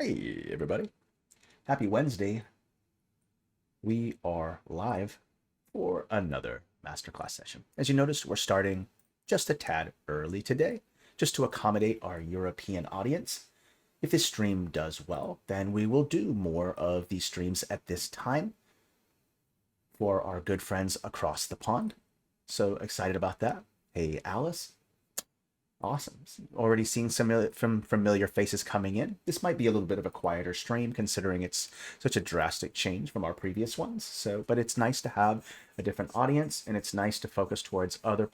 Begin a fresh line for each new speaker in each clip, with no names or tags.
Hey, everybody. Happy Wednesday. We are live for another masterclass session. As you noticed, we're starting just a tad early today, just to accommodate our European audience. If this stream does well, then we will do more of these streams at this time for our good friends across the pond. So excited about that. Hey, Alice. Awesome. Already seeing some familiar faces coming in. This might be a little bit of a quieter stream considering it's such a drastic change from our previous ones. So, but it's nice to have a different audience, and it's nice to focus towards other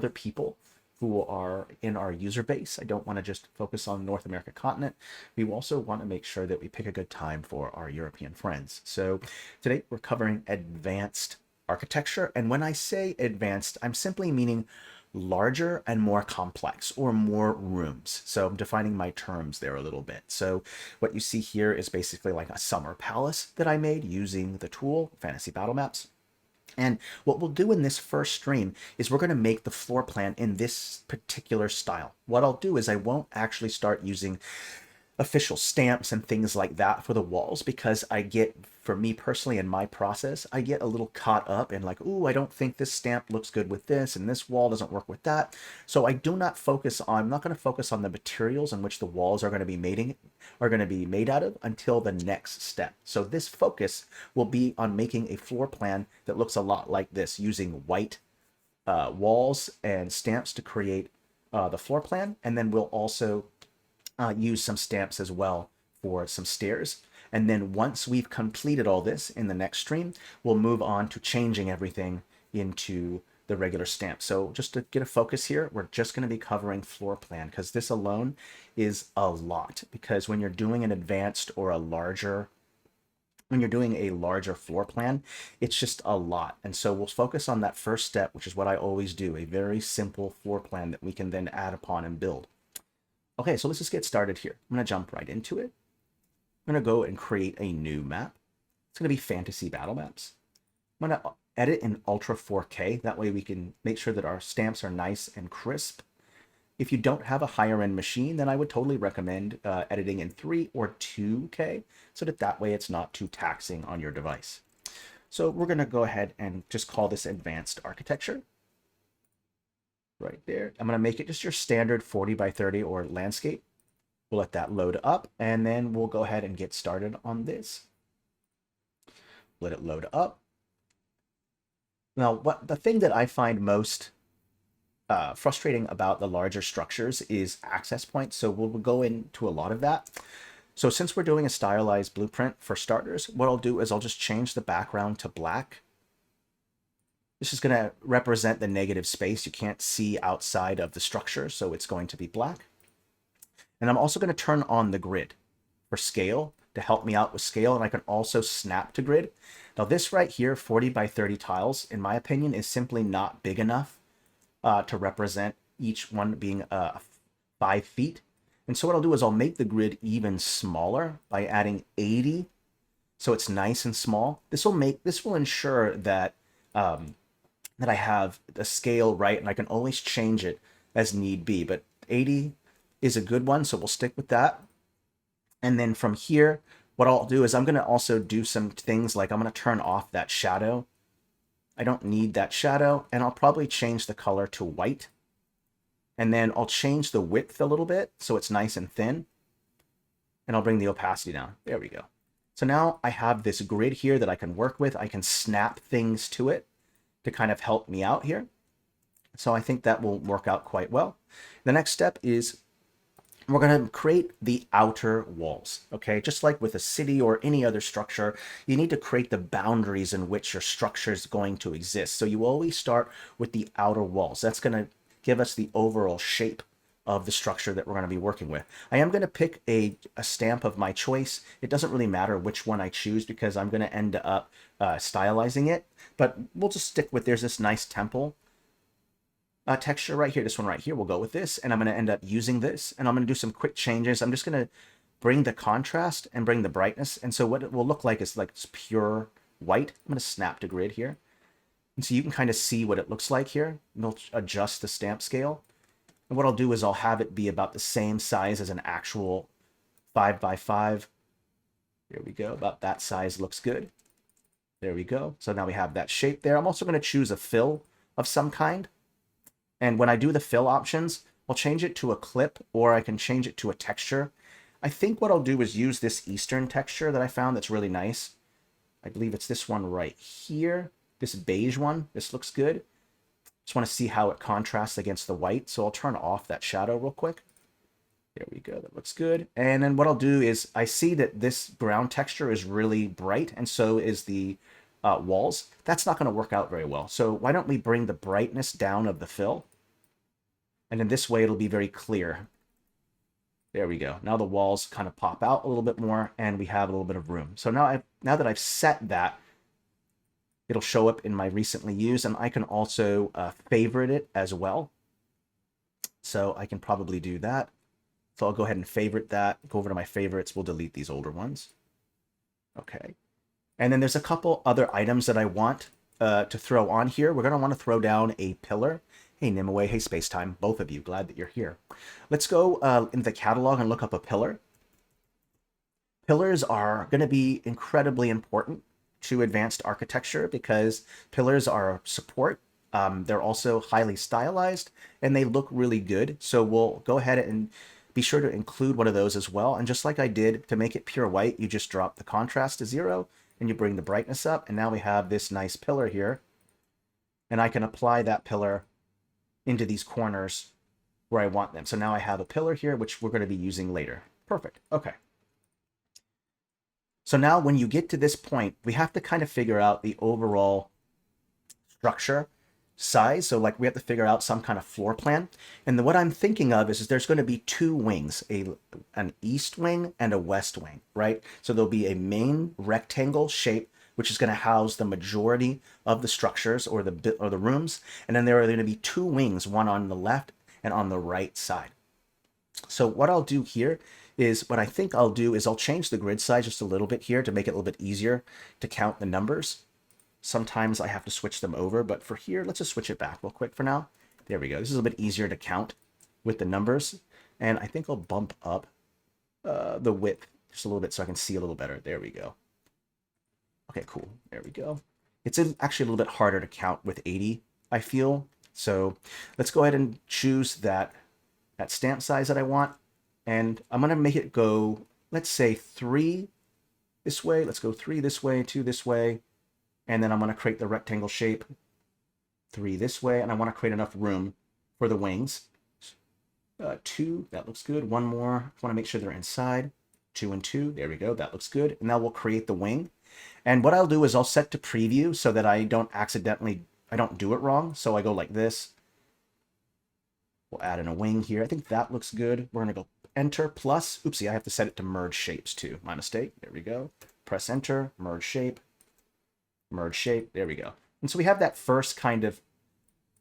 people who are in our user base. I don't want to just focus on North America continent. We also want to make sure that we pick a good time for our European friends. So today we're covering advanced architecture. And when I say advanced, I'm simply meaning larger and more complex, or more rooms. So I'm defining my terms there a little bit. So what you see here is basically like a summer palace that I made using the tool Fantasy Battle Maps. And what we'll do in this first stream is we're going to make the floor plan in this particular style. What I'll do is I won't actually start using official stamps and things like that for the walls, because I get, for me personally in my process, I get a little caught up in like, ooh, I don't think this stamp looks good with this, and this wall doesn't work with that. So I'm not going to focus on the materials in which the walls are going to be made out of until the next step. So this focus will be on making a floor plan that looks a lot like this, using white walls and stamps to create the floor plan. And then we'll also use some stamps as well for some stairs. And then once we've completed all this in the next stream, we'll move on to changing everything into the regular stamp. So just to get a focus here, we're just going to be covering floor plan, because this alone is a lot. Because when you're doing an advanced or when you're doing a larger floor plan, it's just a lot. And so we'll focus on that first step, which is what I always do, a very simple floor plan that we can then add upon and build. Okay, so let's just get started here. I'm going to jump right into it. I'm going to go and create a new map. It's going to be Fantasy Battle Maps. I'm going to edit in Ultra 4K. That way we can make sure that our stamps are nice and crisp. If you don't have a higher end machine, then I would totally recommend editing in 3 or 2K, so that way it's not too taxing on your device. So we're going to go ahead and just call this Advanced Architecture. Right there. I'm going to make it just your standard 40 by 30 or landscape. We'll let that load up, and then we'll go ahead and get started on this. Let it load up. Now, the thing that I find most frustrating about the larger structures is access points. So we'll go into a lot of that. So since we're doing a stylized blueprint for starters, what I'll do is I'll just change the background to black. This is going to represent the negative space. You can't see outside of the structure, so it's going to be black. And I'm also going to turn on the grid for scale to help me out with scale, and I can also snap to grid. Now this right here, 40 by 30 tiles, in my opinion, is simply not big enough to represent each one being 5 feet. And so what I'll do is I'll make the grid even smaller by adding 80, so it's nice and small. This will ensure that that I have the scale right, and I can always change it as need be. But 80 is a good one, so we'll stick with that. And then from here, what I'll do is I'm going to also do some things like I'm going to turn off that shadow. I don't need that shadow, and I'll probably change the color to white. And then I'll change the width a little bit so it's nice and thin. And I'll bring the opacity down. There we go. So now I have this grid here that I can work with. I can snap things to it to kind of help me out here. So I think that will work out quite well. The next step is we're going to create the outer walls. Okay, just like with a city or any other structure, you need to create the boundaries in which your structure is going to exist. So you always start with the outer walls. That's going to give us the overall shape of the structure that we're going to be working with. I am going to pick a stamp of my choice. It doesn't really matter which one I choose, because I'm going to end up stylizing it, but we'll just stick with, there's this nice temple texture right here. This one right here, we'll go with this, and I'm going to end up using this, and I'm going to do some quick changes. I'm just going to bring the contrast and bring the brightness, and so what it will look like is like pure white. I'm going to snap to grid here, and so you can kind of see what it looks like here. We'll adjust the stamp scale. And what I'll do is I'll have it be about the same size as an actual 5 by 5 There we go. About that size looks good. There we go. So now we have that shape there. I'm also going to choose a fill of some kind. And when I do the fill options, I'll change it to a clip or I can change it to a texture. I think what I'll do is use this Eastern texture that I found that's really nice. I believe it's this one right here. This beige one. This looks good. Just want to see how it contrasts against the white. So I'll turn off that shadow real quick. There we go. That looks good. And then what I'll do is I see that this ground texture is really bright and so is the walls. That's not going to work out very well. So why don't we bring the brightness down of the fill? And in this way, it'll be very clear. There we go. Now the walls kind of pop out a little bit more and we have a little bit of room. So now that I've set that, it'll show up in my recently used, and I can also favorite it as well. So I can probably do that. So I'll go ahead and favorite that, go over to my favorites. We'll delete these older ones. Okay. And then there's a couple other items that I want to throw on here. We're going to want to throw down a pillar. Hey, Nimue. Hey, Spacetime. Both of you. Glad that you're here. Let's go into the catalog and look up a pillar. Pillars are going to be incredibly important to advanced architecture because pillars are support. They're also highly stylized and they look really good. So we'll go ahead and be sure to include one of those as well. And just like I did to make it pure white, you just drop the contrast to 0 and you bring the brightness up. And now we have this nice pillar here. And I can apply that pillar into these corners where I want them. So now I have a pillar here, which we're going to be using later. Perfect. Okay. So now when you get to this point, we have to kind of figure out the overall structure size. So like we have to figure out some kind of floor plan. And what I'm thinking of is there's going to be two wings, an east wing and a west wing, right? So there'll be a main rectangle shape, which is going to house the majority of the structures or the rooms. And then there are going to be two wings, one on the left and on the right side. So what I'll do here is what I think I'll do is I'll change the grid size just a little bit here to make it a little bit easier to count the numbers. Sometimes I have to switch them over, but for here, let's just switch it back real quick for now. There we go. This is a bit easier to count with the numbers. And I think I'll bump up the width just a little bit so I can see a little better. There we go. Okay, cool. There we go. It's actually a little bit harder to count with 80, I feel. So let's go ahead and choose that stamp size that I want. And I'm going to make it go, let's say 3 this way. Let's go 3 this way, 2 this way. And then I'm going to create the rectangle shape 3 this way. And I want to create enough room for the wings. 2, that looks good. One more. I want to make sure they're inside. 2 and 2. There we go. That looks good. And now we'll create the wing. And what I'll do is I'll set to preview so that I don't do it wrong. So I go like this. We'll add in a wing here. I think that looks good. We're going to go Enter plus. Oopsie, I have to set it to merge shapes too. My mistake. There we go. Press Enter, merge shape. Merge shape. There we go. And so we have that first kind of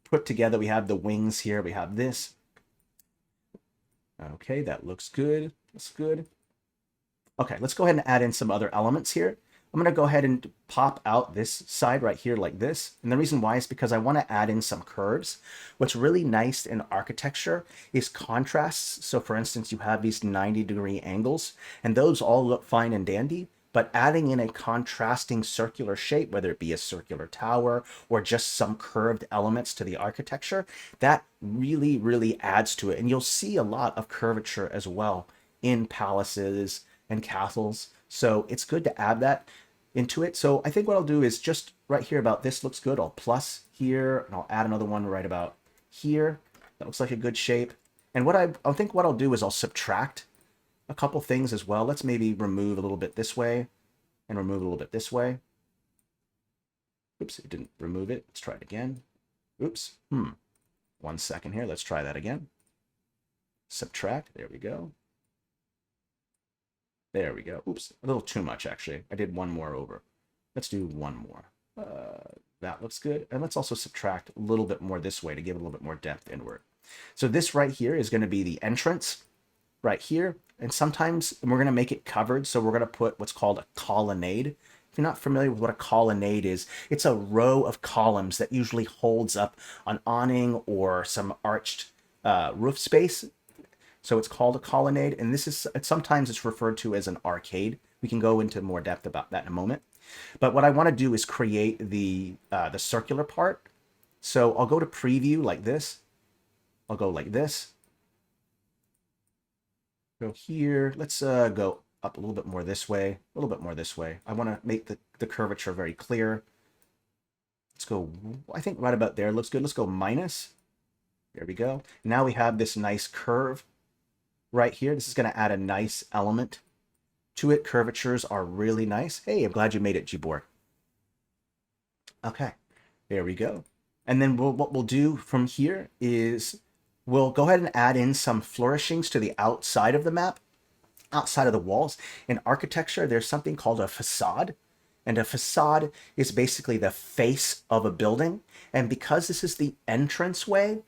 put together. We have the wings here. We have this. Okay, that looks good. That's good. Okay, let's go ahead and add in some other elements here. I'm going to go ahead and pop out this side right here like this. And the reason why is because I want to add in some curves. What's really nice in architecture is contrasts. So for instance, you have these 90-degree angles, and those all look fine and dandy. But adding in a contrasting circular shape, whether it be a circular tower or just some curved elements to the architecture, that really, really adds to it. And you'll see a lot of curvature as well in palaces and castles. So it's good to add that into it. So I think what I'll do is just right here about this looks good. I'll plus here and I'll add another one right about here. That looks like a good shape. And what I think what I'll do is I'll subtract a couple things as well. Let's maybe remove a little bit this way and remove a little bit this way. Oops, it didn't remove it. Let's try it again. Oops. 1 second here. Let's try that again. Subtract. There we go. There we go. Oops, a little too much, actually. I did one more over. Let's do one more. That looks good. And let's also subtract a little bit more this way to give it a little bit more depth inward. So this right here is going to be the entrance right here. And sometimes we're going to make it covered. So we're going to put what's called a colonnade. If you're not familiar with what a colonnade is, it's a row of columns that usually holds up an awning or some arched roof space. So it's called a colonnade, and sometimes it's referred to as an arcade We can go into more depth about that in a moment. But what I want to do is create the circular part. So I'll go to preview like this. I'll go like this. Go here. Let's go up a little bit more this way, a little bit more this way. I want to make the curvature very clear. Let's go, I think right about there looks good. Let's go minus. There we go. Now we have this nice curve right here. This is going to add a nice element to it. Curvatures are really nice. Hey, I'm glad you made it, Gboard. Okay, there we go. And then what we'll do from here is we'll go ahead and add in some flourishings to the outside of the map, outside of the walls. In architecture, there's something called a facade. And a facade is basically the face of a building. And because this is the entranceway,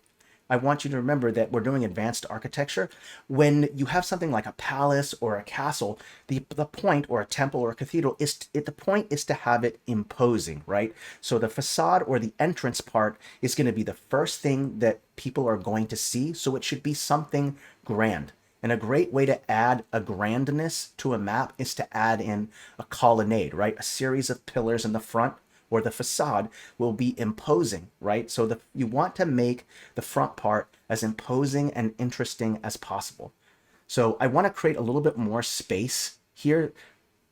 I want you to remember that we're doing advanced architecture. When you have something like a palace or a castle, the point, or a temple or a cathedral, the point is to have it imposing, right? So the facade or the entrance part is going to be the first thing that people are going to see. So it should be something grand. And a great way to add a grandness to a map is to add in a colonnade, right? A series of pillars in the front, or the facade will be imposing, right? So you want to make the front part as imposing and interesting as possible. So I want to create a little bit more space here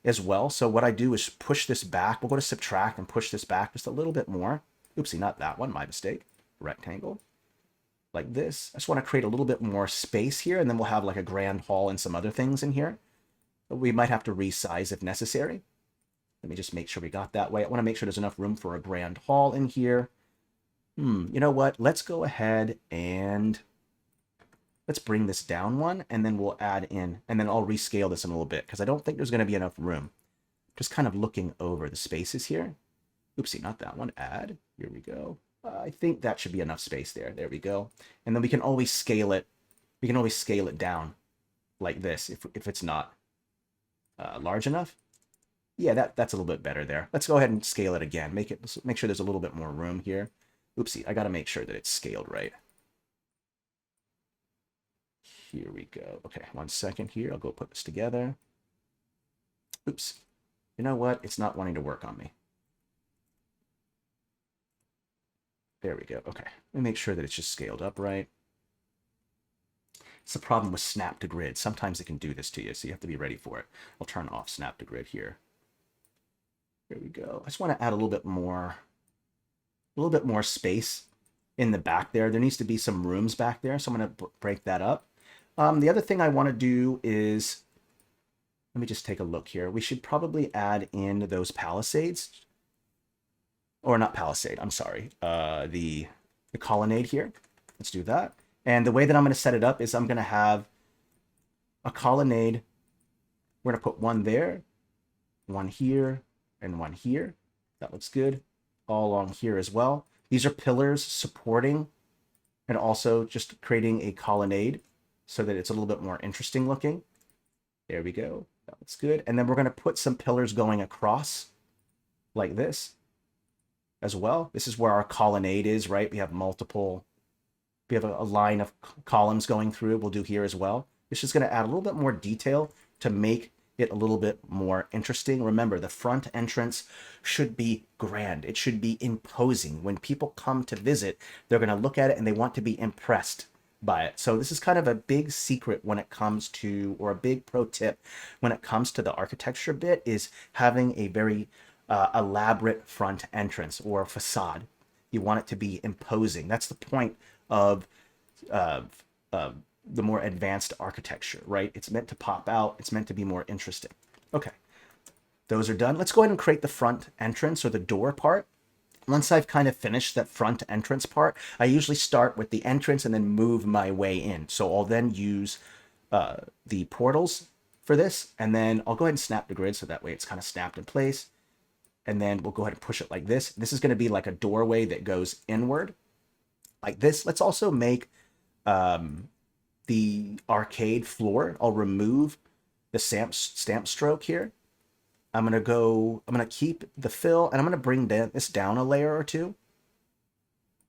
as well. So what I do is push this back. We'll go to subtract and push this back just a little bit more. Oopsie, not that one, my mistake. Rectangle. Like this. I just want to create a little bit more space here, and then we'll have like a grand hall and some other things in here. We might have to resize if necessary. Let me just make sure we got that way. I want to make sure there's enough room for a grand hall in here. You know what? Let's go ahead and let's bring this down one, and then we'll add in, and then I'll rescale this in a little bit because I don't think there's going to be enough room. Just kind of looking over the spaces here. Oopsie, not that one. Add. Here we go. I think that should be enough space there. There we go. And then we can always scale it. We can always scale it down like this if it's not large enough. Yeah, that's a little bit better there. Let's go ahead and scale it again. Make sure there's a little bit more room here. Oopsie, I got to make sure that it's scaled right. Here we go. Okay, 1 second here. I'll go put this together. Oops. You know what? It's not wanting to work on me. There we go. Okay, let me make sure that it's just scaled up right. It's the problem with snap to grid. Sometimes it can do this to you, so you have to be ready for it. I'll turn off snap to grid here. There we go. I just want to add a little bit more space in the back there. There needs to be some rooms back there, so I'm going to break that up. The other thing I want to do is, let me just take a look here. We should probably add in those palisades. Or not palisade, I'm sorry. The colonnade here. Let's do that. And the way that I'm going to set it up is I'm going to have a colonnade. We're going to put one there, one here, and one here. That looks good. All along here as well. These are pillars supporting and also just creating a colonnade so that it's a little bit more interesting looking. There we go. That looks good. And then we're going to put some pillars going across like this as well. This is where our colonnade is, right? We have a line of columns going through. We'll do here as well. It's just going to add a little bit more detail to make it a little bit more interesting. Remember, the front entrance should be grand. It should be imposing. When people come to visit, they're going to look at it and they want to be impressed by it. So this is kind of a big secret when it comes to, or a big pro tip when it comes to the architecture bit, is having a very elaborate front entrance or facade. You want it to be imposing. That's the point of the more advanced architecture, right? It's meant to pop out. It's meant to be more interesting. Okay, those are done. Let's go ahead and create the front entrance or the door part. Once I've kind of finished that front entrance part, I usually start with the entrance and then move my way in. So I'll then use the portals for this, and then I'll go ahead and snap the grid so that way it's kind of snapped in place. And then we'll go ahead and push it like this. This is going to be like a doorway that goes inward like this. Let's also make the arcade floor. I'll remove the stamp stroke here. I'm going to keep the fill, and I'm going to bring this down a layer or two.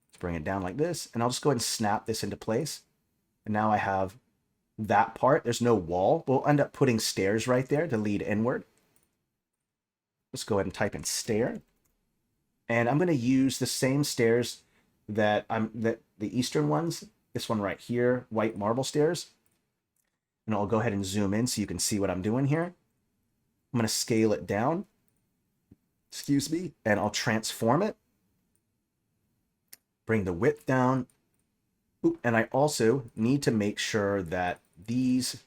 Let's bring it down like this, and I'll just go ahead and snap this into place. And now I have that part. There's no wall. We'll end up putting stairs right there to lead inward. Let's go ahead and type in stair. And I'm going to use the same stairs that the Eastern ones, this one right here, white marble stairs. And I'll go ahead and zoom in so you can see what I'm doing here. I'm going to scale it down, excuse me, and I'll transform it. Bring the width down. Ooh, and I also need to make sure that this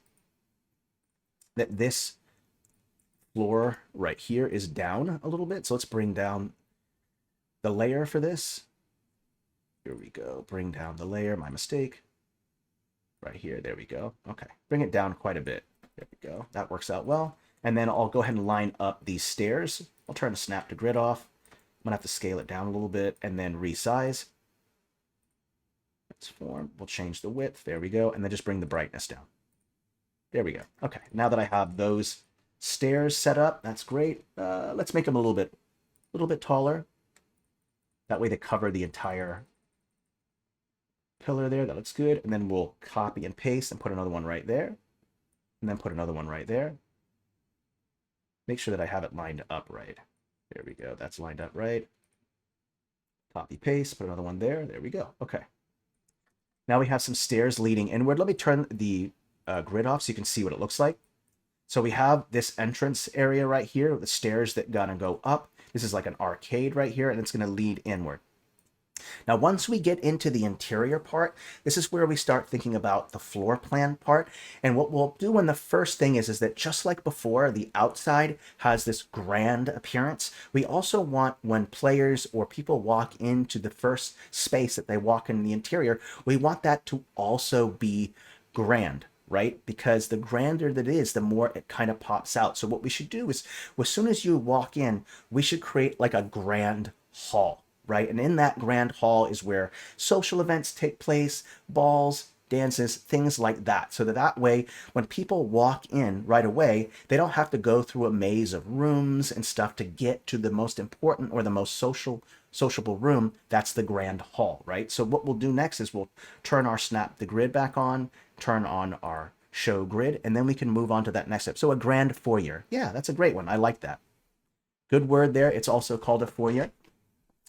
floor right here is down a little bit. So let's bring down the layer for this. Here we go. Bring down the layer. My mistake. Right here. There we go. Okay. Bring it down quite a bit. There we go. That works out well. And then I'll go ahead and line up these stairs. I'll turn the snap to grid off. I'm going to have to scale it down a little bit and then resize. Transform. We'll change the width. There we go. And then just bring the brightness down. There we go. Okay. Now that I have those stairs set up, that's great. Let's make them a little bit taller. That way they cover the entire pillar there. That looks good. And then we'll copy and paste and put another one right there. And then put another one right there. Make sure that I have it lined up right. There we go. That's lined up right. Copy, paste, put another one there. There we go. Okay. Now we have some stairs leading inward. Let me turn the grid off so you can see what it looks like. So we have this entrance area right here, the stairs that gonna go up. This is like an arcade right here, and it's gonna lead inward. Now, once we get into the interior part, this is where we start thinking about the floor plan part. And what we'll do in the first thing is that just like before, the outside has this grand appearance. We also want, when players or people walk into the first space that they walk in the interior, we want that to also be grand, right? Because the grander that it is, the more it kind of pops out. So what we should do is, as soon as you walk in, we should create like a grand hall. Right? And in that grand hall is where social events take place, balls, dances, things like that. So that way, when people walk in right away, they don't have to go through a maze of rooms and stuff to get to the most important or the most sociable room. That's the grand hall, right? So what we'll do next is we'll turn our snap the grid back on, turn on our show grid, and then we can move on to that next step. So a grand foyer. Yeah, that's a great one. I like that. Good word there. It's also called a foyer.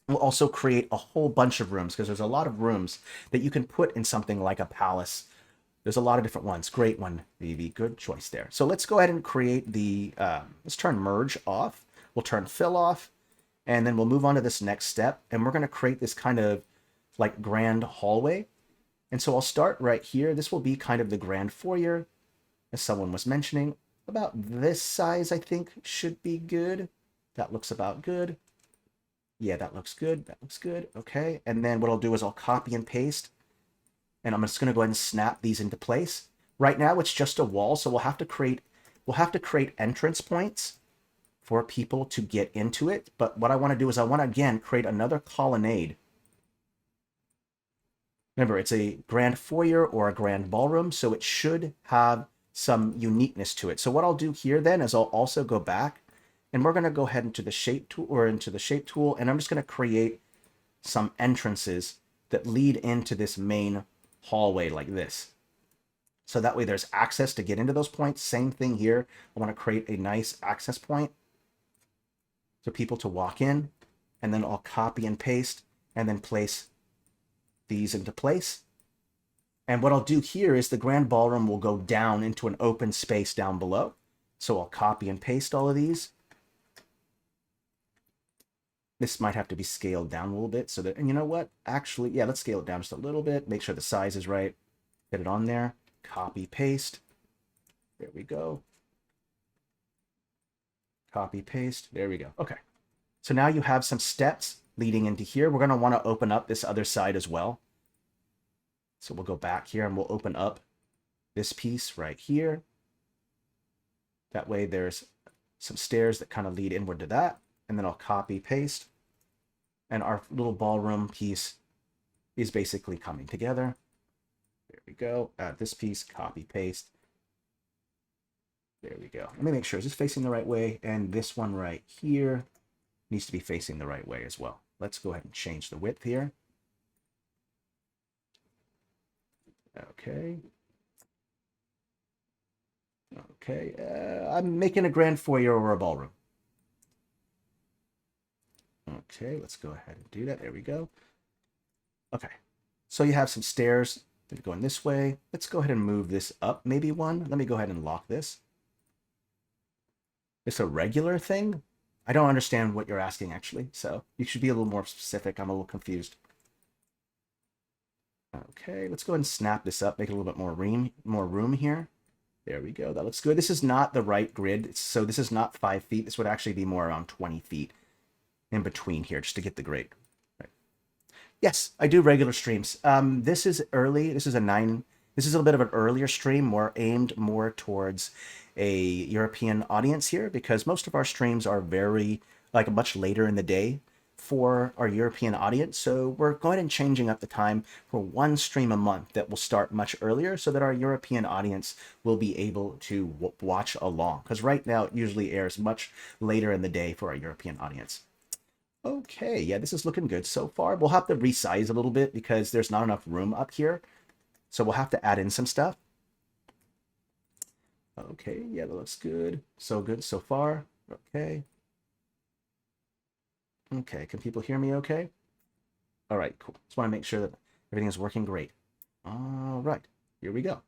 We'll also create a whole bunch of rooms because there's a lot of rooms that you can put in something like a palace. There's a lot of different ones. Great one, Vivi. Good choice there. So let's go ahead and create the, let's turn merge off. We'll turn fill off, and then we'll move on to this next step. And we're going to create this kind of like grand hallway. And so I'll start right here. This will be kind of the grand foyer, as someone was mentioning. About this size, I think, should be good. That looks about good. Yeah, that looks good. That looks good. Okay. And then what I'll do is I'll copy and paste. And I'm just going to go ahead and snap these into place. Right now it's just a wall, so we'll have to create entrance points for people to get into it. But what I want to do is I want to again create another colonnade. Remember, it's a grand foyer or a grand ballroom, so it should have some uniqueness to it. So what I'll do here then is I'll also go back. And we're going to go ahead into the shape tool, and I'm just going to create some entrances that lead into this main hallway like this. So that way there's access to get into those points. Same thing here. I want to create a nice access point for people to walk in, and then I'll copy and paste and then place these into place. And what I'll do here is the grand ballroom will go down into an open space down below. So I'll copy and paste all of these. This might have to be scaled down a little bit so that, and you know what? Actually, yeah, let's scale it down just a little bit. Make sure the size is right. Get it on there. Copy, paste. There we go. Copy, paste. There we go. Okay. So now you have some steps leading into here. We're going to want to open up this other side as well. So we'll go back here and we'll open up this piece right here. That way there's some stairs that kind of lead inward to that. And then I'll copy, paste. And our little ballroom piece is basically coming together. There we go. This piece, copy, paste. There we go. Let me make sure, is this facing the right way? And this one right here needs to be facing the right way as well. Let's go ahead and change the width here. Okay. Okay. I'm making a grand foyer or a ballroom. Okay, let's go ahead and do that. There we go. Okay, so you have some stairs that are going this way. Let's go ahead and move this up maybe one. Let me go ahead and lock this. It's a regular thing? I don't understand what you're asking, actually, so you should be a little more specific. I'm a little confused. Okay, let's go ahead and snap this up, make it a little bit more room here. There we go. That looks good. This is not the right grid, so this is not 5 feet. This would actually be more around 20 feet in between here, just to get the grade. Right. Yes, I do regular streams. This is early. This is a little bit of an earlier stream, more aimed towards a European audience here, because most of our streams are much later in the day for our European audience. So we're going and changing up the time for one stream a month that will start much earlier so that our European audience will be able to watch along. Because right now it usually airs much later in the day for our European audience. Okay, yeah, this is looking good so far. We'll have to resize a little bit because there's not enough room up here. So we'll have to add in some stuff. Okay, yeah, that looks good. So good so far. Okay. Okay, can people hear me okay? All right, cool. Just want to make sure that everything is working great. All right, here we go.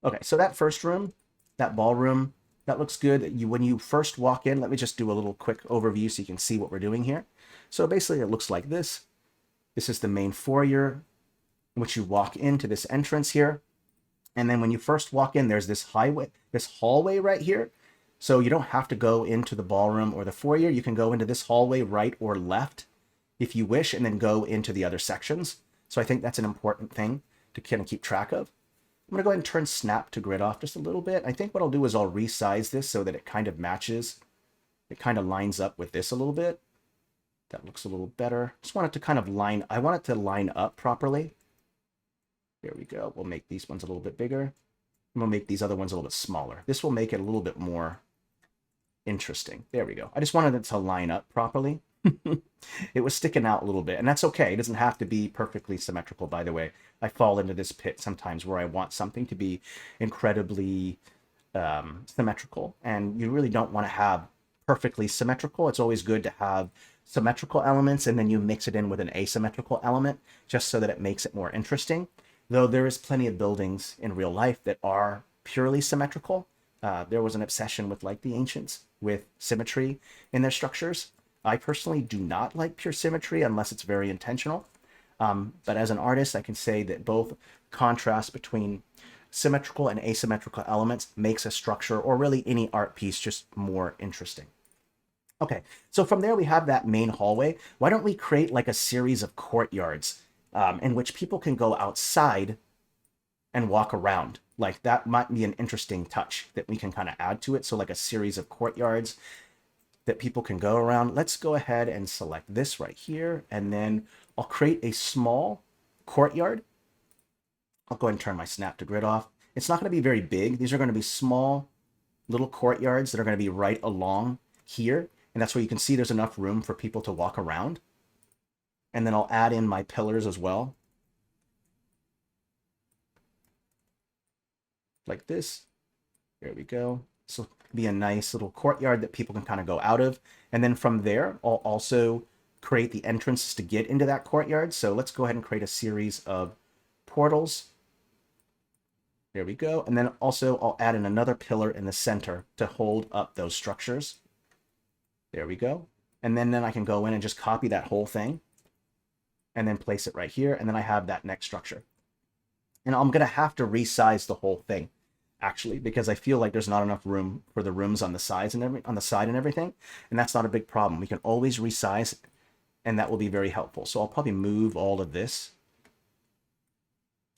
Okay, so that first room, that ballroom, that looks good. When you first walk in, let me just do a little quick overview so you can see what we're doing here. So basically it looks like this. This is the main foyer, in which you walk into this entrance here. And then when you first walk in, there's this hallway right here. So you don't have to go into the ballroom or the foyer. You can go into this hallway right or left if you wish, and then go into the other sections. So I think that's an important thing to kind of keep track of. I'm going to go ahead and turn snap to grid off just a little bit. I think what I'll do is I'll resize this so that it kind of matches. It kind of lines up with this a little bit. That looks a little better. Just want it to kind of I want it to line up properly. There we go. We'll make these ones a little bit bigger. And we'll make these other ones a little bit smaller. This will make it a little bit more interesting. There we go. I just wanted it to line up properly. It was sticking out a little bit, and that's okay. It doesn't have to be perfectly symmetrical, by the way. I fall into this pit sometimes where I want something to be incredibly symmetrical, and you really don't want to have perfectly symmetrical. It's always good to have symmetrical elements, and then you mix it in with an asymmetrical element, just so that it makes it more interesting. Though there is plenty of buildings in real life that are purely symmetrical. There was an obsession with, like, the ancients with symmetry in their structures. I personally do not like pure symmetry unless it's very intentional. But as an artist, I can say that both contrast between symmetrical and asymmetrical elements makes a structure, or really any art piece, just more interesting. Okay, so from there we have that main hallway. Why don't we create like a series of courtyards in which people can go outside and walk around? Like, that might be an interesting touch that we can kind of add to it. So like a series of courtyards that people can go around. Let's go ahead and select this right here, and then I'll create a small courtyard. I'll go ahead and turn my snap to grid off. It's not going to be very big. These are going to be small little courtyards that are going to be right along here, and that's where you can see there's enough room for people to walk around. And then I'll add in my pillars as well, like this. There we go. So it'll be a nice little courtyard that people can kind of go out of. And then from there, I'll also create the entrances to get into that courtyard. So let's go ahead and create a series of portals. There we go. And then also I'll add in another pillar in the center to hold up those structures. There we go. And then I can go in and just copy that whole thing and then place it right here. And then I have that next structure. And I'm going to have to resize the whole thing, actually, because I feel like there's not enough room for the rooms on the sides and on the side and everything. And that's not a big problem. We can always resize, and that will be very helpful. So I'll probably move all of this.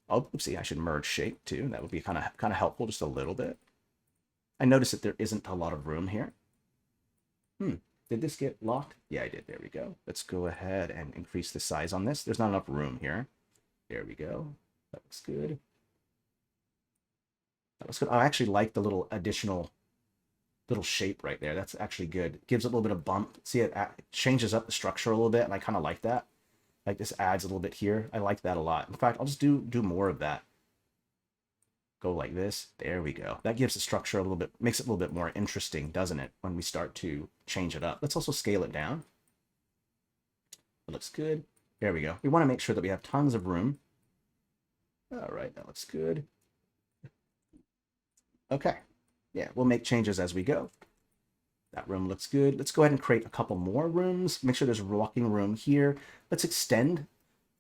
Oh, oopsie, I should merge shape too. That would be kind of helpful, just a little bit. I noticed that there isn't a lot of room here. Did this get locked? Yeah, I did. There we go. Let's go ahead and increase the size on this. There's not enough room here. There we go. That looks good. That looks good. I actually like the little additional little shape right there. That's actually good. It gives it a little bit of bump. See, it changes up the structure a little bit, and I kind of like that. Like, this adds a little bit here. I like that a lot. In fact, I'll just do more of that. Go like this. There we go. That gives the structure a little bit, makes it a little bit more interesting, doesn't it, when we start to change it up. Let's also scale it down. That looks good. There we go. We want to make sure that we have tons of room. All right, that looks good. Okay. Yeah, we'll make changes as we go. That room looks good. Let's go ahead and create a couple more rooms. Make sure there's walking room here. Let's extend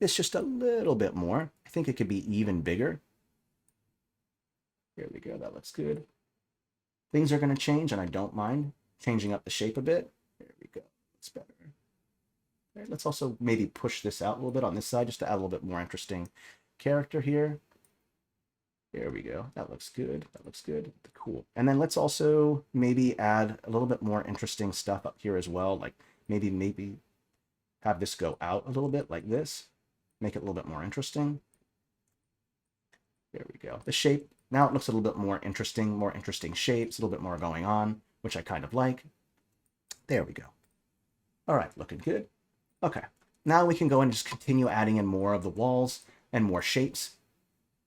this just a little bit more. I think it could be even bigger. There we go. That looks good. Things are going to change, and I don't mind changing up the shape a bit. There we go. That's better. All right, let's also maybe push this out a little bit on this side just to add a little bit more interesting character here. There we go. That looks good. That looks good. Cool. And then let's also maybe add a little bit more interesting stuff up here as well. Like maybe have this go out a little bit like this. Make it a little bit more interesting. There we go. The shape, now it looks a little bit more interesting shapes, a little bit more going on, which I kind of like. There we go. All right, looking good. Okay, now we can go and just continue adding in more of the walls and more shapes.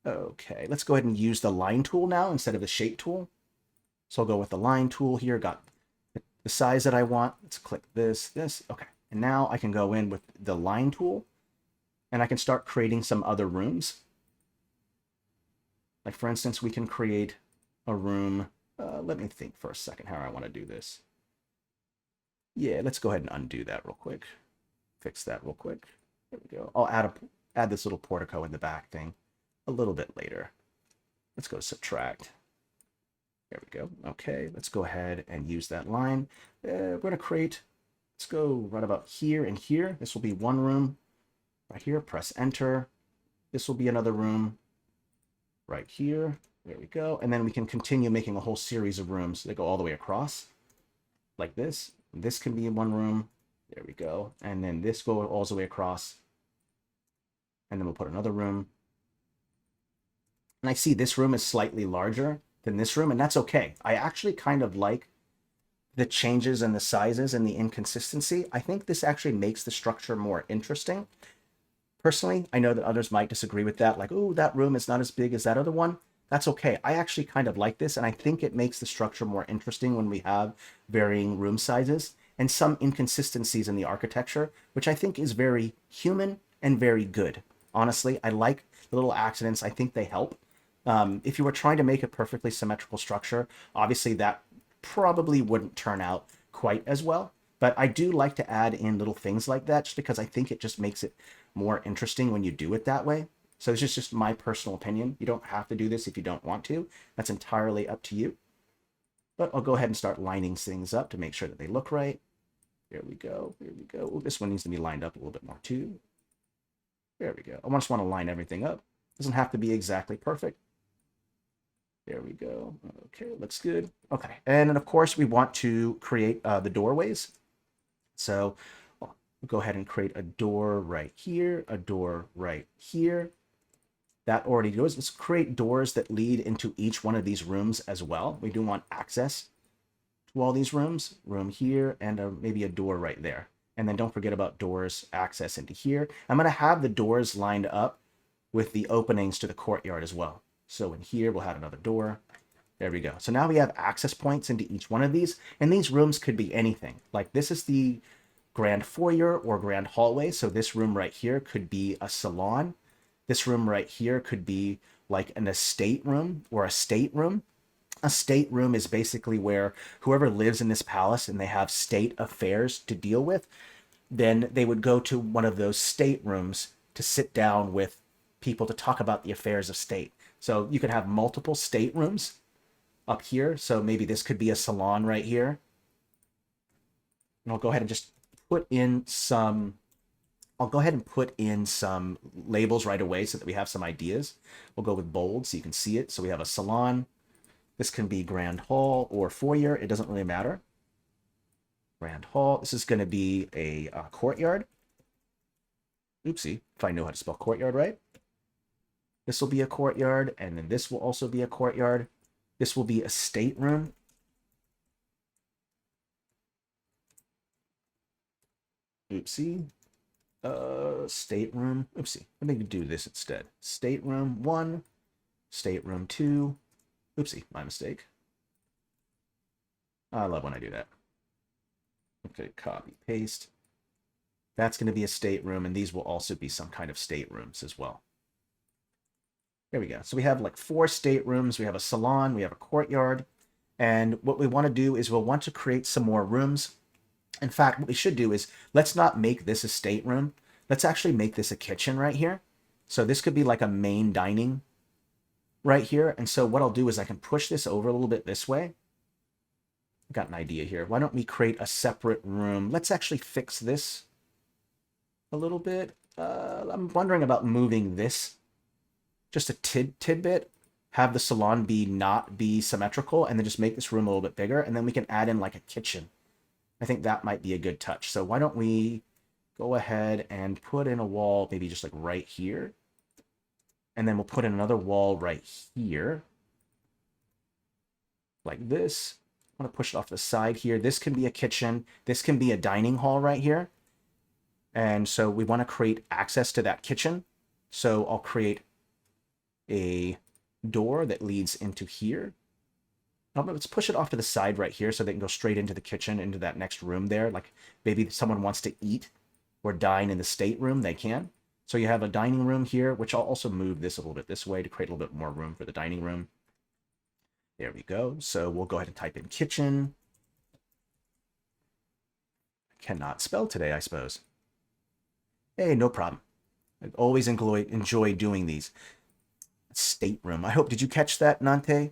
Okay, let's go ahead and use the line tool now instead of the shape tool. So I'll go with the line tool here, got the size that I want. Let's click this. Okay. And now I can go in with the line tool and I can start creating some other rooms. Like for instance, we can create a room. Let me think for a second how I want to do this. Yeah, let's go ahead and undo that real quick. Fix that real quick. There we go. I'll add this little portico in the back thing a little bit later. Let's go to subtract. There we go. Okay, let's go ahead and use that line. We're going to create, let's go right about here and here. This will be one room right here. Press enter. This will be another room right here. There we go. And then we can continue making a whole series of rooms that go all the way across like this. This can be in one room. There we go. And then this go all the way across. And then we'll put another room. And I see this room is slightly larger than this room, and that's okay. I actually kind of like the changes and the sizes and the inconsistency. I think this actually makes the structure more interesting. Personally, I know that others might disagree with that, like, oh, that room is not as big as that other one. That's okay. I actually kind of like this, and I think it makes the structure more interesting when we have varying room sizes and some inconsistencies in the architecture, which I think is very human and very good. Honestly, I like the little accidents. I think they help. If you were trying to make a perfectly symmetrical structure, obviously that probably wouldn't turn out quite as well. But I do like to add in little things like that just because I think it just makes it more interesting when you do it that way. So this is just my personal opinion. You don't have to do this if you don't want to. That's entirely up to you. But I'll go ahead and start lining things up to make sure that they look right. There we go. There we go. Ooh, this one needs to be lined up a little bit more too. There we go. I just want to line everything up. Doesn't have to be exactly perfect. There we go. Okay, looks good. Okay, and then of course we want to create the doorways. So we'll go ahead and create a door right here, a door right here. That already goes. Let's create doors that lead into each one of these rooms as well. We do want access to all these rooms. Room here and maybe a door right there. And then don't forget about doors access into here. I'm going to have the doors lined up with the openings to the courtyard as well. So in here, we'll have another door. There we go. So now we have access points into each one of these. And these rooms could be anything. Like this is the grand foyer or grand hallway. So this room right here could be a salon. This room right here could be like an estate room or a stateroom. A stateroom is basically where whoever lives in this palace and they have state affairs to deal with, then they would go to one of those staterooms to sit down with people to talk about the affairs of state. So you could have multiple staterooms up here. So maybe this could be a salon right here. And I'll go ahead and just put in some, labels right away so that we have some ideas. We'll go with bold so you can see it. So we have a salon. This can be grand hall or foyer. It doesn't really matter. Grand hall. This is going to be a courtyard. Oopsie, if I know how to spell courtyard right. This will be a courtyard, and then this will also be a courtyard. This will be a stateroom. Oopsie. Stateroom. Oopsie. Let me do this instead. Stateroom 1, stateroom 2. Oopsie, my mistake. I love when I do that. Okay, copy, paste. That's going to be a stateroom, and these will also be some kind of staterooms as well. There we go. So we have like 4 staterooms. We have a salon, we have a courtyard. And what we want to do is we'll want to create some more rooms. In fact, what we should do is let's not make this a stateroom. Let's actually make this a kitchen right here. So this could be like a main dining right here. And so what I'll do is I can push this over a little bit this way. I've got an idea here. Why don't we create a separate room? Let's actually fix this a little bit. I'm wondering about moving this just a tidbit, have the salon not be symmetrical, and then just make this room a little bit bigger, and then we can add in like a kitchen. I think that might be a good touch. So why don't we go ahead and put in a wall, maybe just like right here, and then we'll put in another wall right here, like this. I want to push it off the side here. This can be a kitchen. This can be a dining hall right here. And so we want to create access to that kitchen. So I'll create a door that leads into here. Let's push it off to the side right here so they can go straight into the kitchen, into that next room there. Like maybe someone wants to eat or dine in the stateroom, they can. So you have a dining room here, which I'll also move this a little bit this way to create a little bit more room for the dining room. There we go. So we'll go ahead and type in kitchen. I cannot spell today, I suppose. Hey, no problem. I always enjoy doing these. Stateroom. I hope, did you catch that, Nante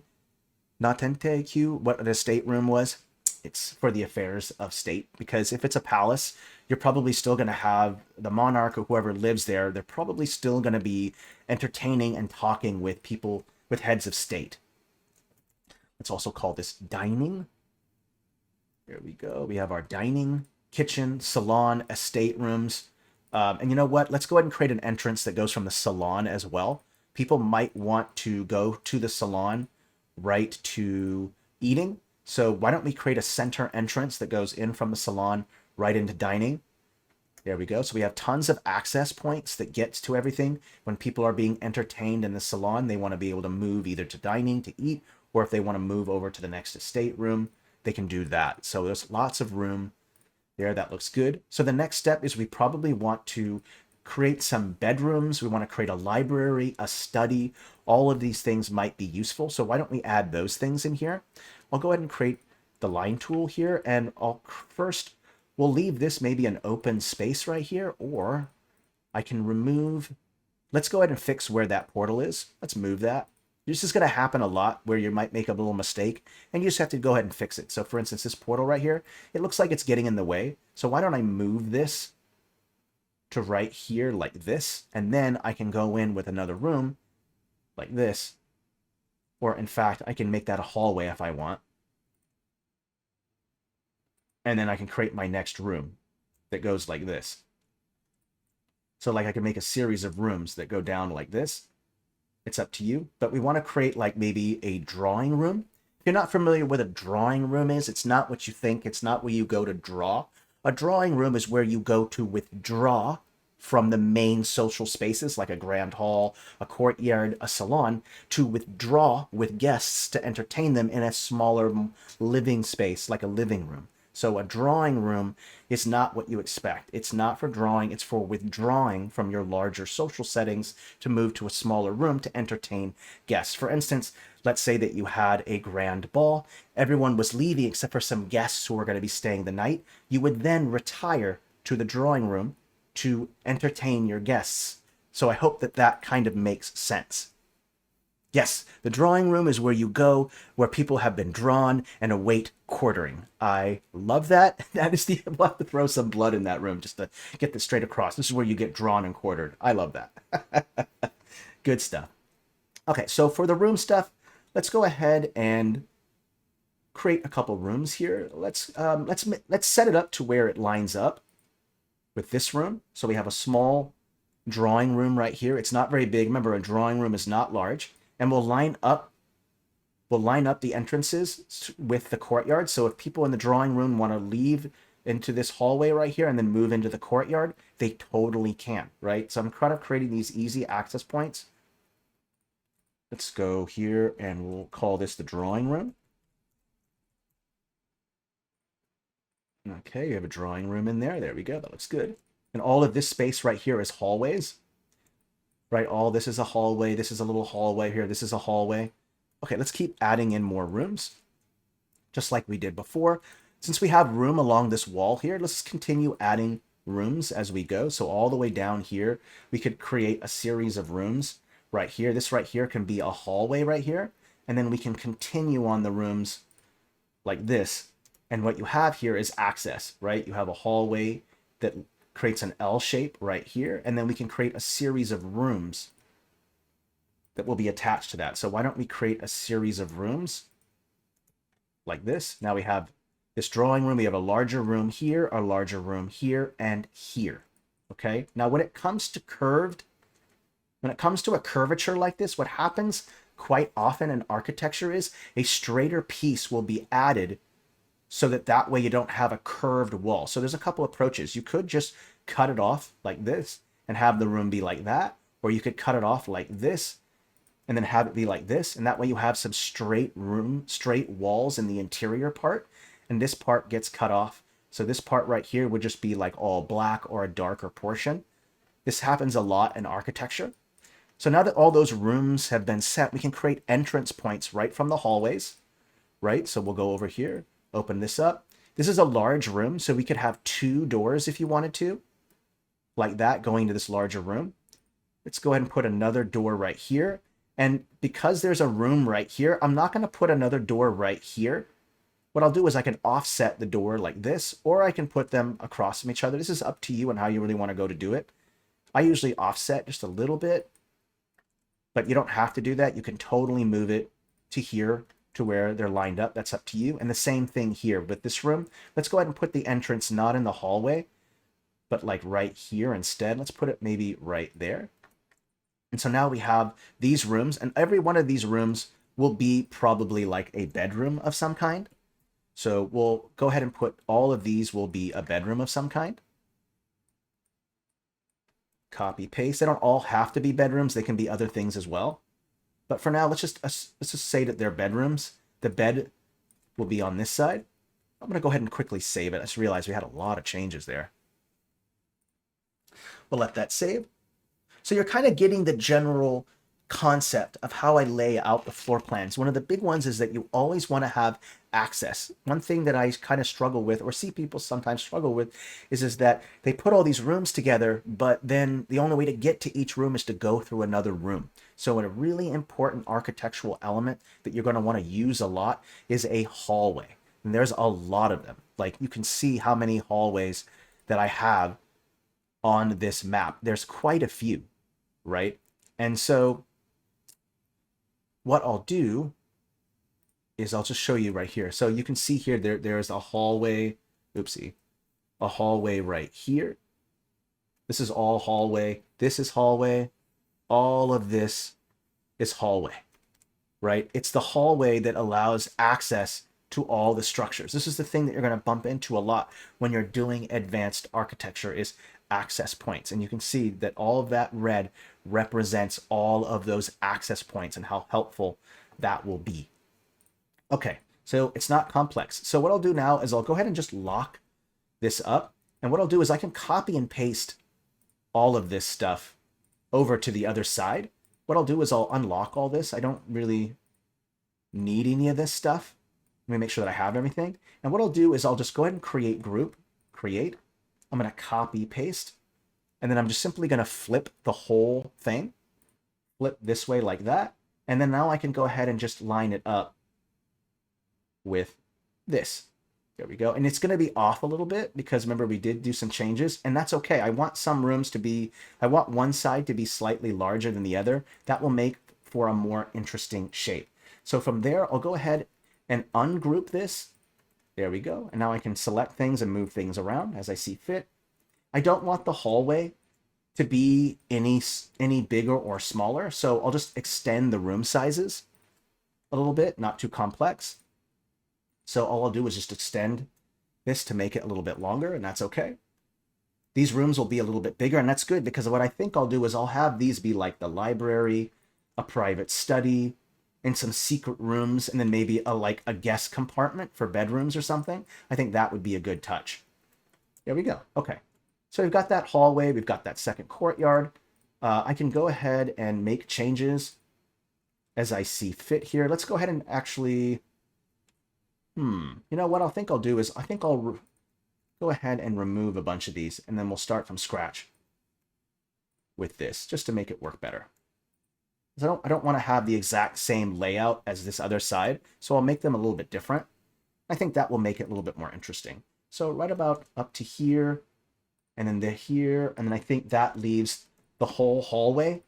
Q, what a stateroom was? It's for the affairs of state, because if it's a palace, you're probably still going to have the monarch or whoever lives there. They're probably still going to be entertaining and talking with people, with heads of state. Let's also call this dining. There we go. We have our dining, kitchen, salon, estate rooms. And you know what? Let's go ahead and create an entrance that goes from the salon as well. People might want to go to the salon right to eating. So why don't we create a center entrance that goes in from the salon right into dining? There we go. So we have tons of access points that gets to everything. When people are being entertained in the salon, they want to be able to move either to dining, to eat, or if they want to move over to the next estate room, they can do that. So there's lots of room there. That looks good. So the next step is we probably want to create some bedrooms. We want to create a library, a study. All of these things might be useful. So why don't we add those things in here? I'll go ahead and create the line tool here. And we'll leave this maybe an open space right here, or I can remove, let's go ahead and fix where that portal is. Let's move that. This is going to happen a lot where you might make a little mistake and you just have to go ahead and fix it. So for instance, this portal right here, it looks like it's getting in the way. So why don't I move this to right here like this, and then I can go in with another room like this, or in fact I can make that a hallway if I want, and then I can create my next room that goes like this. So like I can make a series of rooms that go down like this. It's up to you, but we want to create like maybe a drawing room. If you're not familiar with what a drawing room is, it's not what you think. It's not where you go to draw. A drawing room is where you go to withdraw from the main social spaces like a grand hall, a courtyard, a salon, to withdraw with guests to entertain them in a smaller living space like a living room. So a drawing room is not what you expect. It's not for drawing. It's for withdrawing from your larger social settings to move to a smaller room to entertain guests. For instance, let's say that you had a grand ball. Everyone was leaving except for some guests who were going to be staying the night. You would then retire to the drawing room to entertain your guests. So I hope that that kind of makes sense. Yes, the drawing room is where you go, where people have been drawn and await quartering. I love that. That is we'll have to throw some blood in that room just to get this straight across. This is where you get drawn and quartered. I love that. Good stuff. Okay, so for the room stuff, let's go ahead and create a couple rooms here. Let's set it up to where it lines up with this room. So we have a small drawing room right here. It's not very big. Remember, a drawing room is not large. And we'll line up the entrances with the courtyard. So if people in the drawing room want to leave into this hallway right here and then move into the courtyard, they totally can, right? So I'm kind of creating these easy access points. Let's go here and we'll call this the drawing room. Okay, you have a drawing room in there. There we go. That looks good. And all of this space right here is hallways, right? All this is a hallway. This is a little hallway here. This is a hallway. Okay, let's keep adding in more rooms, just like we did before. Since we have room along this wall here, let's continue adding rooms as we go. So all the way down here, we could create a series of rooms right here. This right here can be a hallway right here. And then we can continue on the rooms like this. And what you have here is access, right? You have a hallway that creates an L shape right here. And then we can create a series of rooms that will be attached to that. So why don't we create a series of rooms like this? Now we have this drawing room. We have a larger room here, a larger room here, and here. Okay. Now when it comes to when it comes to a curvature like this, what happens quite often in architecture is a straighter piece will be added so that way you don't have a curved wall. So there's a couple approaches. You could just cut it off like this and have the room be like that, or you could cut it off like this and then have it be like this. And that way you have some straight walls in the interior part, and this part gets cut off. So this part right here would just be like all black or a darker portion. This happens a lot in architecture. So now that all those rooms have been set, we can create entrance points right from the hallways, right? So we'll go over here, open this up. This is a large room, so we could have 2 doors if you wanted to, like that, going to this larger room. Let's go ahead and put another door right here. And because there's a room right here, I'm not going to put another door right here. What I'll do is I can offset the door like this, or I can put them across from each other. This is up to you and how you really want to go to do it. I usually offset just a little bit, but you don't have to do that. You can totally move it to here to where they're lined up. That's up to you. And the same thing here with this room. Let's go ahead and put the entrance not in the hallway, but like right here instead. Let's put it maybe right there. And so now we have these rooms, and every one of these rooms will be probably like a bedroom of some kind. So we'll go ahead and put all of these will be a bedroom of some kind. Copy, paste. They don't all have to be bedrooms. They can be other things as well. But for now, let's just say that they're bedrooms. The bed will be on this side. I'm going to go ahead and quickly save it. I just realized we had a lot of changes there. We'll let that save. So you're kind of getting the general concept of how I lay out the floor plans. One of the big ones is that you always want to have access. One thing that I kind of struggle with, or see people sometimes struggle with, is that they put all these rooms together, but then the only way to get to each room is to go through another room. So a really important architectural element that you're going to want to use a lot is a hallway. And there's a lot of them. Like you can see how many hallways that I have on this map. There's quite a few, right? And so what I'll do is I'll just show you right here. So you can see here, there's a hallway, a hallway right here. This is all hallway. This is hallway. All of this is hallway, right? It's the hallway that allows access to all the structures. This is the thing that you're going to bump into a lot when you're doing advanced architecture is access points. And you can see that all of that red represents all of those access points and how helpful that will be. Okay, so it's not complex. So what I'll do now is I'll go ahead and just lock this up. And what I'll do is I can copy and paste all of this stuff over to the other side. What I'll do is I'll unlock all this. I don't really need any of this stuff. Let me make sure that I have everything. And what I'll do is I'll just go ahead and create group, create. I'm going to copy, paste. And then I'm just simply going to flip the whole thing. Flip this way like that. And then now I can go ahead and just line it up with this. There we go. And it's going to be off a little bit because remember we did do some changes, and that's okay. I want some rooms to be, I want one side to be slightly larger than the other. That will make for a more interesting shape. So from there, I'll go ahead and ungroup this. There we go. And now I can select things and move things around as I see fit. I don't want the hallway to be any bigger or smaller. So I'll just extend the room sizes a little bit, not too complex. So all I'll do is just extend this to make it a little bit longer, and that's okay. These rooms will be a little bit bigger, and that's good because what I think I'll do is I'll have these be like the library, a private study, and some secret rooms, and then maybe like a guest compartment for bedrooms or something. I think that would be a good touch. There we go. Okay. So we've got that hallway, we've got that second courtyard. I can go ahead and make changes as I see fit here. Let's go ahead and actually, you know what I think I'll do is I think I'll go ahead and remove a bunch of these, and then we'll start from scratch with this just to make it work better. I don't want to have the exact same layout as this other side, so I'll make them a little bit different. I think that will make it a little bit more interesting. So right about up to here, and then they're here, and then I think that leaves the whole hallway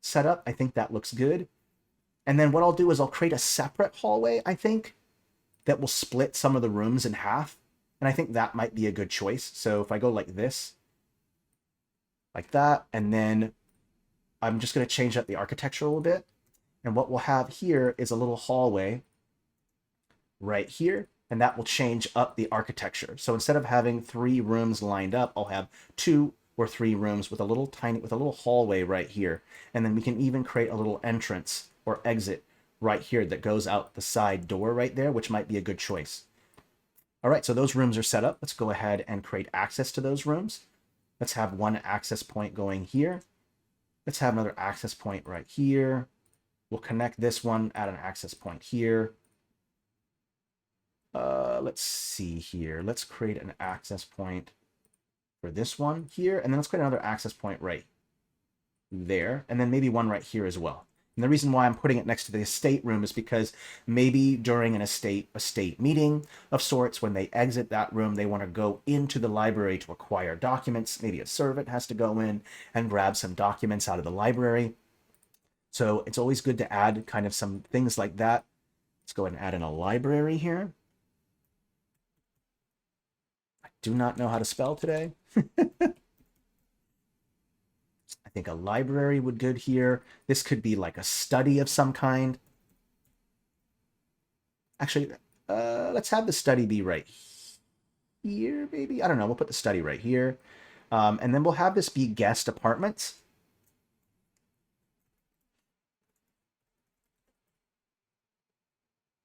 set up. I think that looks good. And then what I'll do is I'll create a separate hallway, I think, that will split some of the rooms in half. And I think that might be a good choice. So if I go like this, like that, and then I'm just going to change up the architecture a little bit. And what we'll have here is a little hallway right here, and that will change up the architecture. So instead of having 3 rooms lined up, I'll have 2 or 3 rooms with a little hallway right here. And then we can even create a little entrance or exit right here that goes out the side door right there, which might be a good choice. All right, so those rooms are set up. Let's go ahead and create access to those rooms. Let's have one access point going here. Let's have another access point right here. We'll connect this one, add an access point here. Let's see here. Let's create an access point for this one here, and then let's create another access point right there, and then maybe one right here as well. And the reason why I'm putting it next to the estate room is because maybe during an estate meeting of sorts, when they exit that room, they want to go into the library to acquire documents. Maybe a servant has to go in and grab some documents out of the library. So it's always good to add kind of some things like that. Let's go ahead and add in a library here. I do not know how to spell today. I think a library would good here. This could be like a study of some kind. Actually, let's have the study be right here, maybe. I don't know. We'll put the study right here. And then we'll have this be guest apartments.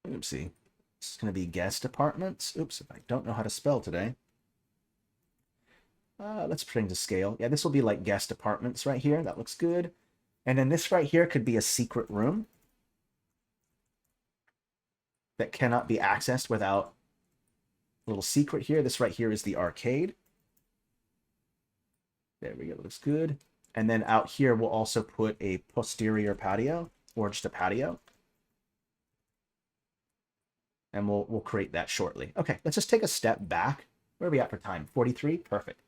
Oopsie. It's going to be guest apartments. Oops, I don't know how to spell today. Let's bring to scale. Yeah, this will be like guest apartments right here. That looks good. And then this right here could be a secret room that cannot be accessed without a little secret here. This right here is the arcade. There we go. Looks good. And then out here, we'll also put a posterior patio or just a patio. And we'll create that shortly. Okay, let's just take a step back. Where are we at for time? 43? Perfect.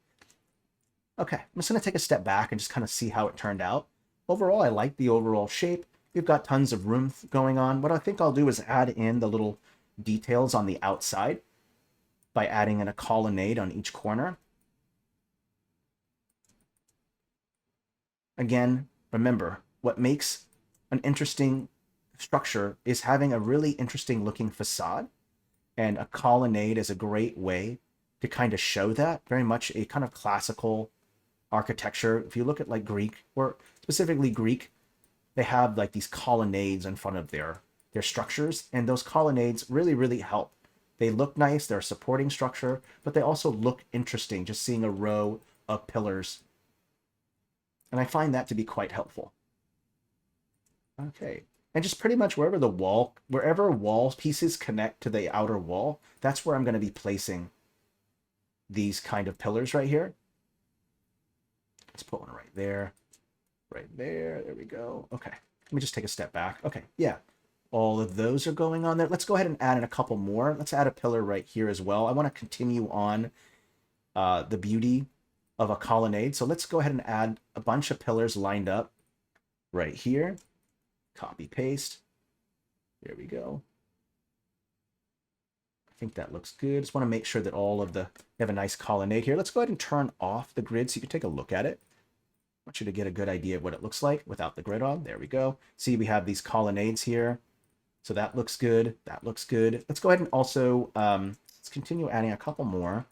Okay, I'm just going to take a step back and just kind of see how it turned out. Overall, I like the overall shape. We've got tons of room going on. What I think I'll do is add in the little details on the outside by adding in a colonnade on each corner. Again, remember, what makes an interesting structure is having a really interesting looking facade, and a colonnade is a great way to kind of show that. Very much a kind of classical architecture. If you look at like Greek, or specifically Greek, they have like these colonnades in front of their structures, and those colonnades really help. They look nice, they're a supporting structure, but they also look interesting, just seeing a row of pillars. And I find that to be quite helpful. Okay. And just pretty much wherever wall pieces connect to the outer wall, that's where I'm going to be placing these kind of pillars right here. Let's put one right there. Right there. There we go. Okay. Let me just take a step back. Okay. Yeah. All of those are going on there. Let's go ahead and add in a couple more. Let's add a pillar right here as well. I want to continue on the beauty of a colonnade. So let's go ahead and add a bunch of pillars lined up right here. Copy, paste. There we go. I think that looks good. Just want to make sure that we have a nice colonnade here. Let's go ahead and turn off the grid so you can take a look at it. I want you to get a good idea of what it looks like without the grid on. There we go. See, we have these colonnades here. So that looks good. That looks good. Let's go ahead and also, let's continue adding a couple more.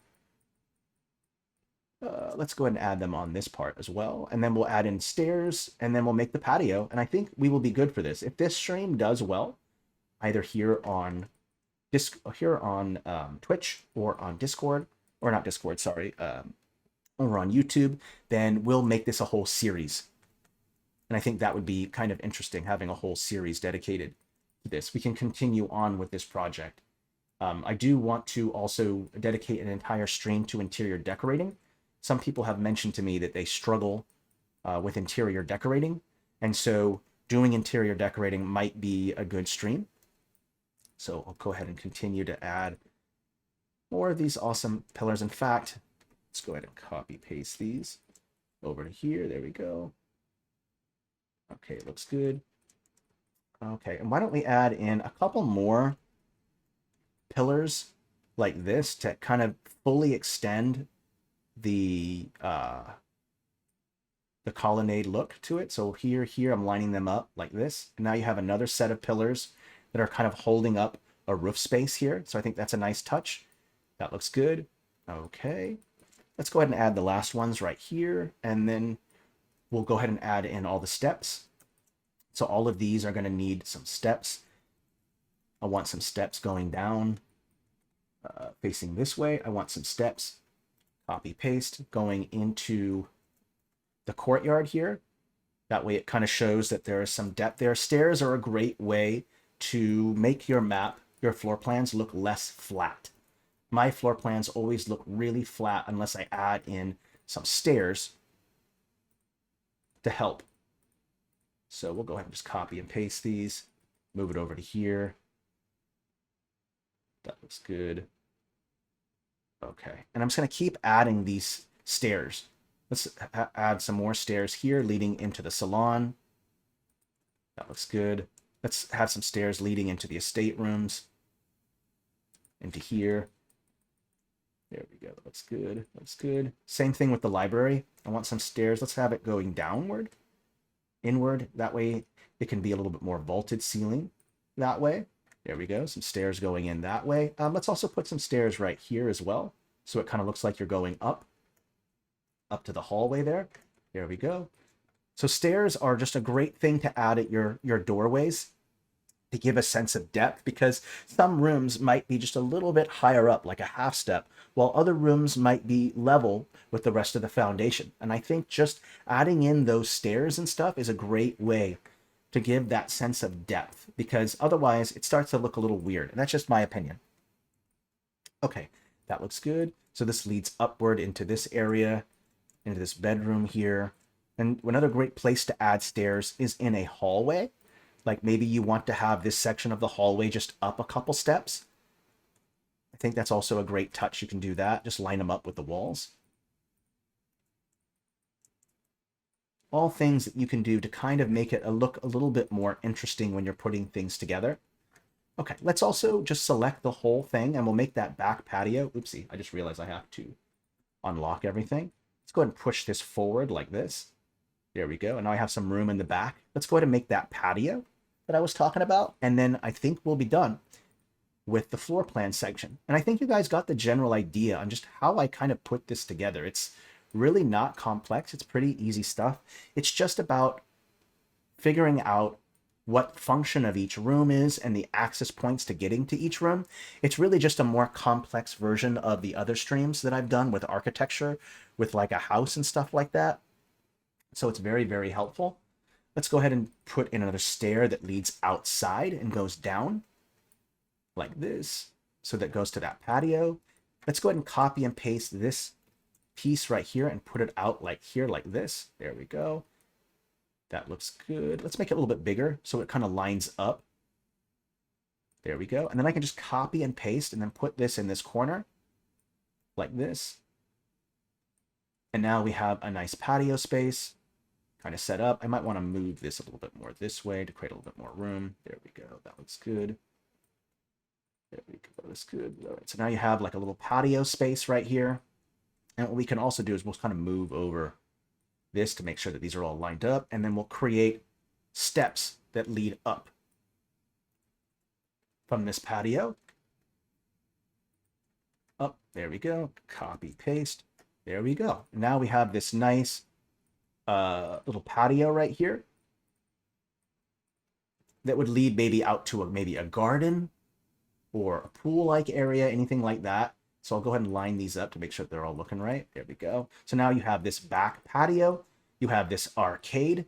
Let's go ahead and add them on this part as well. And then we'll add in stairs, and then we'll make the patio. And I think we will be good for this. If this stream does well, either here on Twitch or on Discord, or not Discord, sorry, over on YouTube, then we'll make this a whole series. And I think that would be kind of interesting, having a whole series dedicated to this. We can continue on with this project. I do want to also dedicate an entire stream to interior decorating. Some people have mentioned to me that they struggle with interior decorating. And so doing interior decorating might be a good stream. So I'll go ahead and continue to add more of these awesome pillars. In fact, let's go ahead and copy paste these over to here. There we go. Okay, looks good. Okay, and why don't we add in a couple more pillars like this to kind of fully extend the colonnade look to it. So here, I'm lining them up like this. And now you have another set of pillars that are kind of holding up a roof space here. So I think that's a nice touch. That looks good. Okay, let's go ahead and add the last ones right here. And then we'll go ahead and add in all the steps. So all of these are going to need some steps. I want some steps going down, facing this way. I want some steps, copy paste, going into the courtyard here. That way it kind of shows that there is some depth there. Stairs are a great way to make your map, your floor plans look less flat. My floor plans always look really flat unless I add in some stairs to help. So we'll go ahead and just copy and paste these, move it over to here. That looks good. Okay, and I'm just going to keep adding these stairs. Let's add some more stairs here leading into the salon. That looks good. Let's have some stairs leading into the estate rooms. Into here. There we go. That looks good. Looks good. Same thing with the library. I want some stairs. Let's have it going downward, inward. That way it can be a little bit more vaulted ceiling that way. There we go. Some stairs going in that way. Let's also put some stairs right here as well. So it kind of looks like you're going up to the hallway there. There we go. So stairs are just a great thing to add at your doorways to give a sense of depth, because some rooms might be just a little bit higher up, like a half step, while other rooms might be level with the rest of the foundation. And I think just adding in those stairs and stuff is a great way to give that sense of depth, because otherwise it starts to look a little weird. And that's just my opinion. Okay, that looks good. So this leads upward into this area, into this bedroom here. And another great place to add stairs is in a hallway. Like maybe you want to have this section of the hallway just up a couple steps. I think that's also a great touch. You can do that. Just line them up with the walls. All things that you can do to kind of make it look a little bit more interesting when you're putting things together. Okay, let's also just select the whole thing and we'll make that back patio. Oopsie, I just realized I have to unlock everything. Let's go ahead and push this forward like this. There we go. And now I have some room in the back. Let's go ahead and make that patio that I was talking about. And then I think we'll be done with the floor plan section. And I think you guys got the general idea on just how I kind of put this together. It's really not complex. It's pretty easy stuff. It's just about figuring out what function of each room is and the access points to getting to each room. It's really just a more complex version of the other streams that I've done with architecture, with like a house and stuff like that. So it's very, very helpful. Let's go ahead and put in another stair that leads outside and goes down like this. So that goes to that patio. Let's go ahead and copy and paste this piece right here and put it out like here, like this. There we go. That looks good. Let's make it a little bit bigger so it kind of lines up. There we go. And then I can just copy and paste and then put this in this corner like this. And now we have a nice patio space kind of set up. I might want to move this a little bit more this way to create a little bit more room. There we go. That looks good. There we go. That looks good. All right. So now you have like a little patio space right here. And what we can also do is we'll kind of move over this to make sure that these are all lined up. And then we'll create steps that lead up from this patio. Up. There we go. Copy, paste. There we go. Now we have this nice little patio right here that would lead maybe out to maybe a garden or a pool-like area, anything like that. So I'll go ahead and line these up to make sure they're all looking right. There we go. So now you have this back patio. You have this arcade.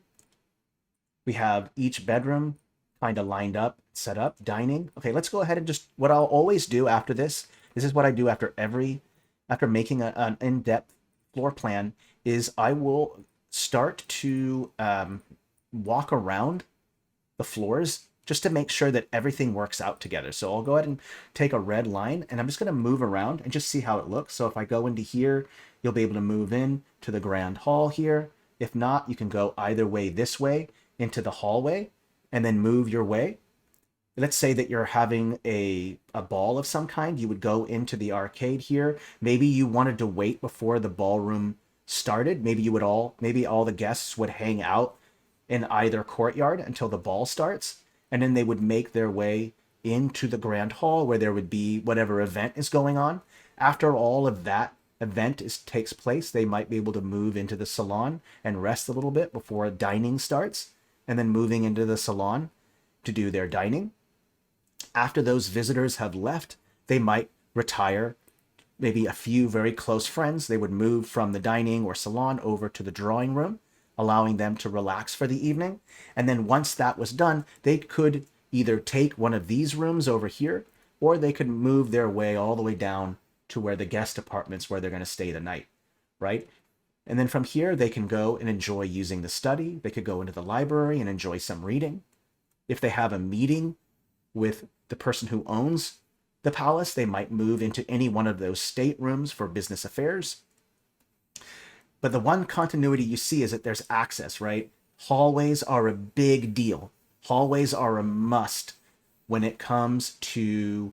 We have each bedroom kind of lined up, set up, dining. Okay, let's go ahead and just, what I'll always do after this is what I do after making an in-depth floor plan, is I will start to walk around the floors just to make sure that everything works out together. So I'll go ahead and take a red line and I'm just going to move around and just see how it looks. So if I go into here, you'll be able to move in to the grand hall here. If not, you can go either way, this way into the hallway and then move your way. Let's say that you're having a ball of some kind. You would go into the arcade here. Maybe you wanted to wait before the ballroom started. Maybe all the guests would hang out in either courtyard until the ball starts, and then they would make their way into the grand hall where there would be whatever event is going on. After all of that event takes place, they might be able to move into the salon and rest a little bit before dining starts, and then moving into the salon to do their dining. After those visitors have left, they might retire. Maybe a few very close friends, they would move from the dining or salon over to the drawing room, allowing them to relax for the evening. And then once that was done, they could either take one of these rooms over here, or they could move their way all the way down to where the guest apartments where they're going to stay the night, right? And then from here, they can go and enjoy using the study. They could go into the library and enjoy some reading. If they have a meeting with the person who owns the palace, they might move into any one of those staterooms for business affairs. But the one continuity you see is that there's access, right? Hallways are a big deal. Hallways are a must when it comes to